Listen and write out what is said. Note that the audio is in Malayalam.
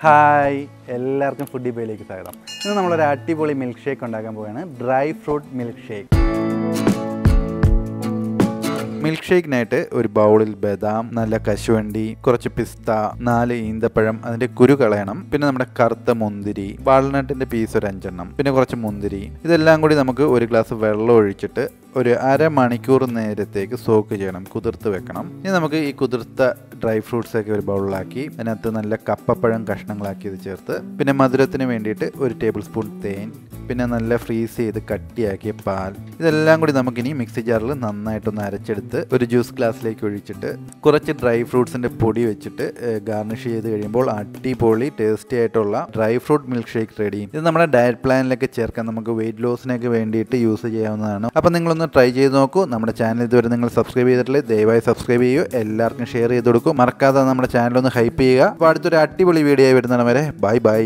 ഹായ് എല്ലാവർക്കും ഫുഡി ബേയിലേക്ക് സ്വാഗതം. ഇന്ന് നമ്മളൊരു അടിപൊളി മിൽക്ക് ഷേക്ക് ഉണ്ടാക്കാൻ പോവുകയാണ്. Dry fruit milkshake. Milk ഷേക്കിനായിട്ട് ഒരു ബൗളിൽ ബദാം, നല്ല കശുവണ്ടി, കുറച്ച് പിസ്ത, 4 ഈന്തപ്പഴം, അതിന്റെ കുരു കളയണം, പിന്നെ നമ്മുടെ കറുത്ത മുന്തിരി, വാൾനട്ടിന്റെ പീസ് ഒരു 5 എണ്ണം, പിന്നെ കുറച്ച് മുന്തിരി. ഇതെല്ലാം കൂടി നമുക്ക് ഒരു ഗ്ലാസ് വെള്ളം ഒഴിച്ചിട്ട് ഒരു അരമണിക്കൂർ നേരത്തേക്ക് സോക്ക് ചെയ്യണം, കുതിർത്ത് വെക്കണം. ഇനി നമുക്ക് ഈ കുതിർത്ത ഡ്രൈ ഫ്രൂട്ട്സ് ഒക്കെ ഒരു ബൗളിലാക്കി അതിനകത്ത് നല്ല കപ്പപ്പഴം കഷ്ണങ്ങളാക്കി ഇത് ചേർത്ത്, പിന്നെ മധുരത്തിന് വേണ്ടിയിട്ട് 1 ടേബിൾ സ്പൂൺ തേൻ, പിന്നെ നല്ല ഫ്രീസ് ചെയ്ത് കട്ടിയാക്കിയ പാൽ, ഇതെല്ലാം കൂടി നമുക്കിനി മിക്സി ജാറിൽ നന്നായിട്ടൊന്ന് അരച്ചെടുത്ത് ഒരു ജ്യൂസ് ഗ്ലാസ്സിലേക്ക് ഒഴിച്ചിട്ട് കുറച്ച് ഡ്രൈ ഫ്രൂട്ട്സിന്റെ പൊടി വെച്ചിട്ട് ഗാർണിഷ് ചെയ്ത് കഴിയുമ്പോൾ അടിപൊളി ടേസ്റ്റി ആയിട്ടുള്ള dry fruit milk shake ready. ഇത് നമ്മുടെ ഡയറ്റ് പ്ലാനിലൊക്കെ ചേർക്കാൻ നമുക്ക് വെയിറ്റ് ലോസിനൊക്കെ വേണ്ടിയിട്ട് യൂസ് ചെയ്യാവുന്നതാണ്. അപ്പം നിങ്ങളൊന്ന് ട്രൈ ചെയ്ത് നോക്കൂ. നമ്മുടെ ചാനൽ ഇതുവരെ നിങ്ങൾ സബ്സ്ക്രൈബ് ചെയ്തിട്ടില്ലേ, ദയവായി സബ്സ്ക്രൈബ് ചെയ്യൂ, എല്ലാവർക്കും ഷെയർ ചെയ്ത് കൊടുക്കും, മറക്കാതെ നമ്മുടെ ചാനൽ ഒന്ന് ഹൈപ്പ് ചെയ്യുക. അപ്പോൾ അടുത്തൊരു അടിപൊളി വീഡിയോ ആയി വരുന്നവരെ ബൈ ബൈ.